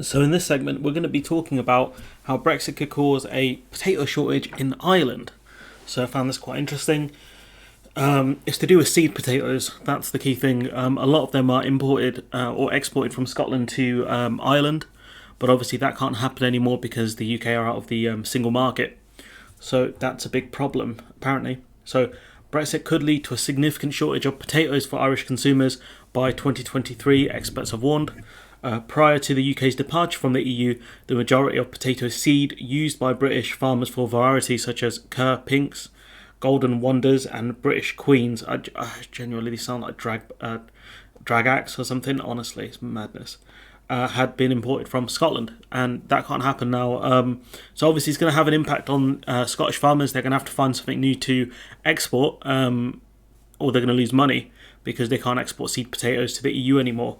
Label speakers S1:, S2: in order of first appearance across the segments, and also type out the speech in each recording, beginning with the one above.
S1: So, in this segment, we're going to be talking about how Brexit could cause a potato shortage in Ireland. So, I found this quite interesting. It's to do with seed potatoes. That's the key thing. A lot of them are imported or exported from Scotland to Ireland, but obviously that can't happen anymore because the UK are out of the single market. So, that's a big problem, apparently. So, Brexit could lead to a significant shortage of potatoes for Irish consumers by 2023, experts have warned. Prior to the UK's departure from the EU, the majority of potato seed used by British farmers for varieties such as Kerr Pinks, Golden Wonders, and British Queens, genuinely they sound like Dragax or something. Honestly, it's madness. Had been imported from Scotland, and that can't happen now. So obviously, it's going to have an impact on Scottish farmers. They're going to have to find something new to export, or they're going to lose money because they can't export seed potatoes to the EU anymore.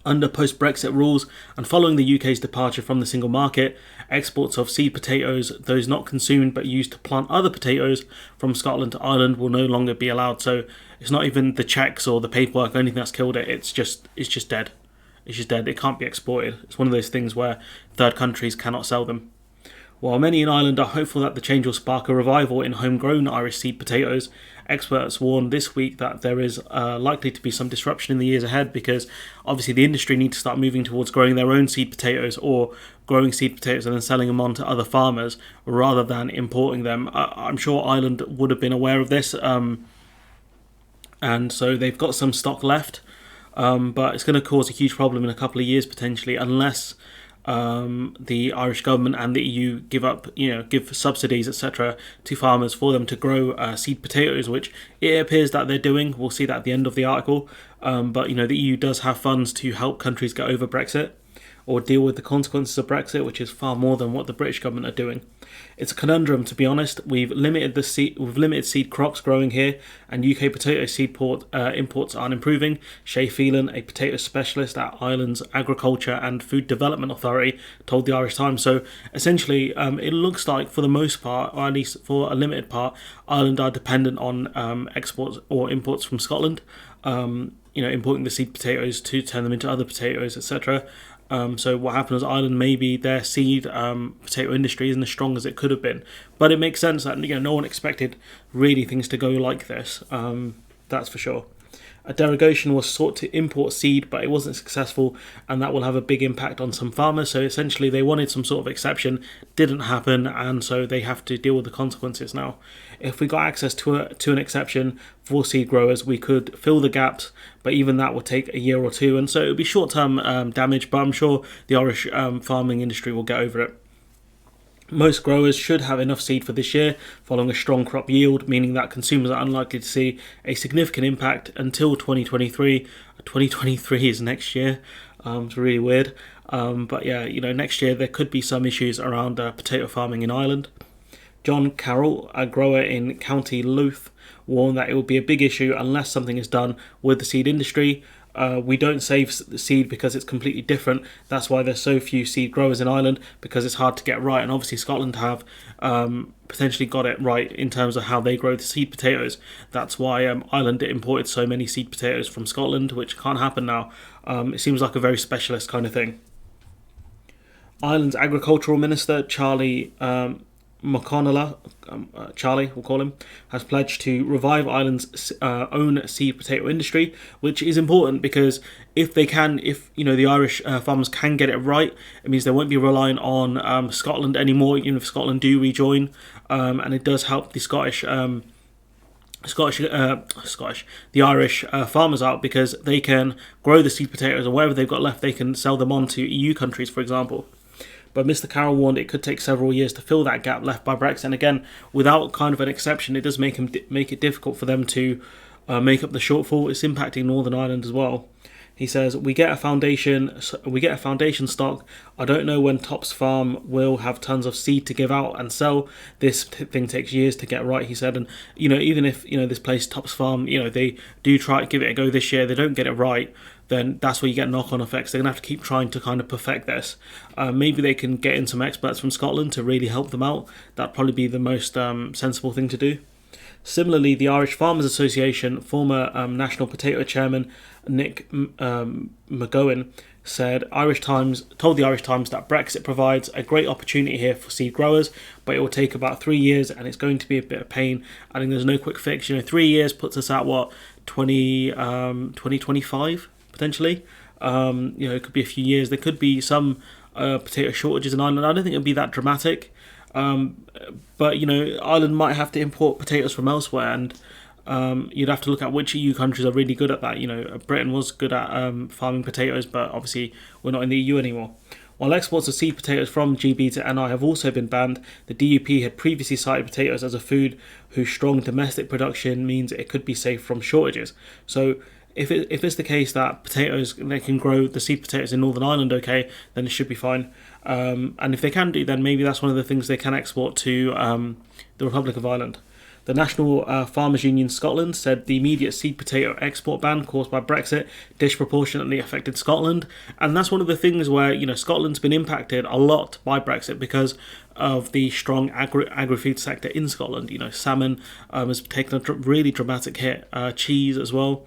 S1: Under post-Brexit rules and following the UK's departure from the single market, exports of seed potatoes, those not consumed but used to plant other potatoes from Scotland to Ireland, will no longer be allowed. So it's not even the checks or the paperwork or anything that's killed it. It's just dead. It's just dead. It can't be exported. It's one of those things where third countries cannot sell them. While many in Ireland are hopeful that the change will spark a revival in homegrown Irish seed potatoes, experts warn this week that there is likely to be some disruption in the years ahead because obviously the industry needs to start moving towards growing their own seed potatoes or growing seed potatoes and then selling them on to other farmers rather than importing them. I'm sure Ireland would have been aware of this, and so they've got some stock left, but it's going to cause a huge problem in a couple of years potentially unless the Irish government and the EU give subsidies, etc., to farmers for them to grow seed potatoes, which it appears that they're doing. We'll see that at the end of the article. But the EU does have funds to help countries get over Brexit or deal with the consequences of Brexit, which is far more than what the British government are doing. It's a conundrum, to be honest. We've limited seed crops growing here, and UK potato seed imports aren't improving. Shay Phelan, a potato specialist at Ireland's Agriculture and Food Development Authority, told the Irish Times. So essentially, it looks like for the most part, or at least for a limited part, Ireland are dependent on exports or imports from Scotland. Importing the seed potatoes to turn them into other potatoes, etc. So what happens is Ireland, maybe their seed potato industry isn't as strong as it could have been. But it makes sense that no one expected really things to go like this. That's for sure. A derogation was sought to import seed, but it wasn't successful, and that will have a big impact on some farmers. So essentially, they wanted some sort of exception, didn't happen, and so they have to deal with the consequences now. If we got access to an exception for seed growers, we could fill the gaps, but even that would take a year or two, and so it would be short-term damage. But I'm sure the Irish farming industry will get over it. Most growers should have enough seed for this year, following a strong crop yield, meaning that consumers are unlikely to see a significant impact until 2023. 2023 is next year. It's really weird. But yeah, next year there could be some issues around potato farming in Ireland. John Carroll, a grower in County Louth, warned that it will be a big issue unless something is done with the seed industry. We don't save seed because it's completely different. That's why there's so few seed growers in Ireland, because it's hard to get right. And obviously Scotland have potentially got it right in terms of how they grow the seed potatoes. That's why Ireland imported so many seed potatoes from Scotland, which can't happen now. It seems like a very specialist kind of thing. Ireland's Agricultural Minister, Charlie McConnell, Charlie, we'll call him, has pledged to revive Ireland's own seed potato industry, which is important because if the Irish farmers can get it right, it means they won't be relying on Scotland anymore, even if Scotland do rejoin, and it does help the the Irish farmers out because they can grow the seed potatoes, and whatever they've got left, they can sell them on to EU countries, for example. But Mr. Carroll warned it could take several years to fill that gap left by Brexit. And again, without kind of an exception, it does make it difficult for them to make up the shortfall. It's impacting Northern Ireland as well. He says, we get a foundation stock. I don't know when Topps Farm will have tons of seed to give out and sell. This thing takes years to get right, he said. And, even if, this place, Topps Farm, they do try to give it a go this year, they don't get it right, then that's where you get knock-on effects. They're going to have to keep trying to kind of perfect this. Maybe they can get in some experts from Scotland to really help them out. That'd probably be the most sensible thing to do. Similarly, the Irish Farmers Association, former National Potato Chairman Nick McGowan, said Irish Times told the Irish Times that Brexit provides a great opportunity here for seed growers, but it will take about 3 years and it's going to be a bit of pain. Adding there's no quick fix. 3 years puts us at what 2025 potentially. It could be a few years. There could be some potato shortages in Ireland. I don't think it'll be that dramatic. But Ireland might have to import potatoes from elsewhere, and you'd have to look at which EU countries are really good at that. Britain was good at farming potatoes, but obviously we're not in the EU anymore. While exports of seed potatoes from GB to NI have also been banned, the DUP had previously cited potatoes as a food whose strong domestic production means it could be safe from shortages. So if it's the case that potatoes, they can grow the seed potatoes in Northern Ireland, okay, then it should be fine. And if they can do, then maybe that's one of the things they can export to the Republic of Ireland. The National Farmers Union Scotland said the immediate seed potato export ban caused by Brexit disproportionately affected Scotland. And that's one of the things where, Scotland's been impacted a lot by Brexit because of the strong agri-food sector in Scotland. Salmon has taken a really dramatic hit, cheese as well,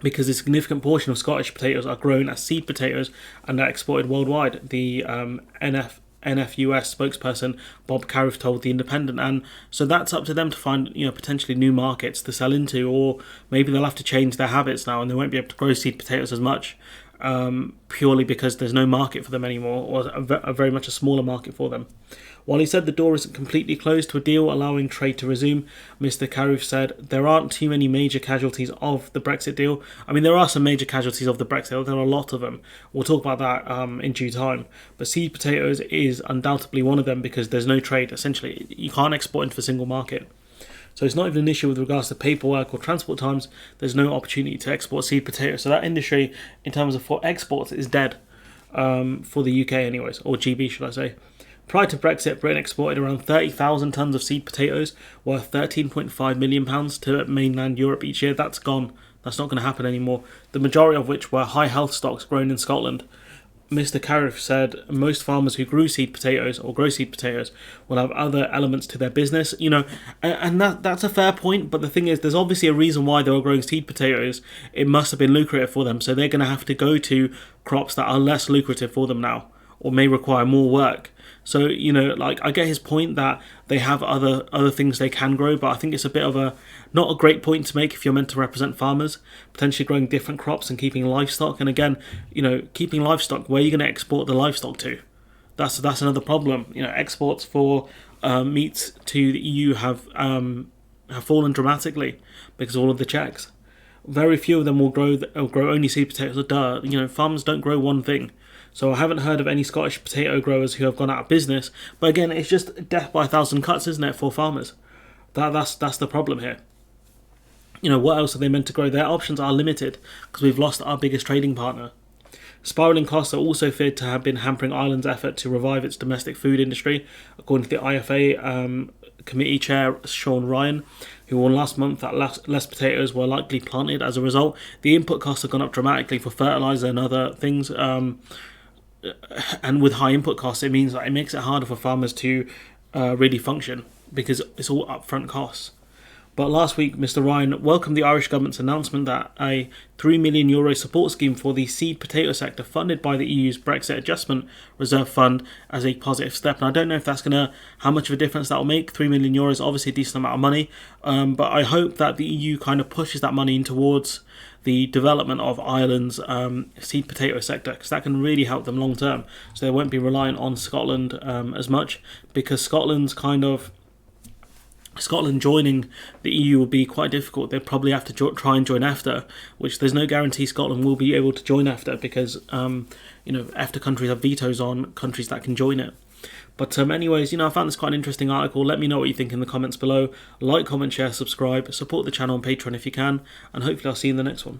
S1: because a significant portion of Scottish potatoes are grown as seed potatoes and are exported worldwide. The NFUS spokesperson Bob Cariff told The Independent, and so that's up to them to find potentially new markets to sell into, or maybe they'll have to change their habits now and they won't be able to grow seed potatoes as much, purely because there's no market for them anymore, or a very much a smaller market for them. While he said the door isn't completely closed to a deal allowing trade to resume, Mr. Cariff said there aren't too many major casualties of the Brexit deal. I mean, there are some major casualties of the Brexit deal. There are a lot of them. We'll talk about that in due time. But seed potatoes is undoubtedly one of them because there's no trade. Essentially, you can't export into a single market. So it's not even an issue with regards to paperwork or transport times. There's no opportunity to export seed potatoes. So that industry, in terms of for exports, is dead for the UK anyways, or GB should I say. Prior to Brexit, Britain exported around 30,000 tonnes of seed potatoes, worth £13.5 million to mainland Europe each year. That's gone. That's not going to happen anymore. The majority of which were high health stocks grown in Scotland. Mr. Cariff said most farmers who grew seed potatoes or grow seed potatoes will have other elements to their business, and that's a fair point. But the thing is, there's obviously a reason why they were growing seed potatoes. It must have been lucrative for them, so they're going to have to go to crops that are less lucrative for them now, or may require more work. So, I get his point that they have other things they can grow, but I think it's a bit of not a great point to make if you're meant to represent farmers, potentially growing different crops and keeping livestock. And again, keeping livestock, where are you going to export the livestock to? That's another problem. Exports for meats to the EU have fallen dramatically because of all of the checks. Very few of them will grow only seed potatoes. Farmers don't grow one thing. So I haven't heard of any Scottish potato growers who have gone out of business. But again, it's just death by a thousand cuts, isn't it, for farmers? That's the problem here. What else are they meant to grow? Their options are limited because we've lost our biggest trading partner. Spiralling costs are also feared to have been hampering Ireland's effort to revive its domestic food industry, according to the IFA committee chair Sean Ryan, who warned last month that less potatoes were likely planted as a result. The input costs have gone up dramatically for fertiliser and other things. And with high input costs, it means that it makes it harder for farmers to really function because it's all upfront costs. But last week, Mr. Ryan welcomed the Irish government's announcement that a €3 million support scheme for the seed potato sector funded by the EU's Brexit Adjustment Reserve Fund as a positive step. And I don't know if that's how much of a difference that will make. €3 million, obviously a decent amount of money. But I hope that the EU kind of pushes that money in towards the development of Ireland's seed potato sector, because that can really help them long term. So they won't be reliant on Scotland as much, because Scotland joining the EU will be quite difficult. They'll probably have to try and join EFTA, which there's no guarantee Scotland will be able to join EFTA because EFTA countries have vetoes on countries that can join it. But anyways, I found this quite an interesting article. Let me know what you think in the comments below. Like, comment, share, subscribe, support the channel on Patreon if you can, and hopefully I'll see you in the next one.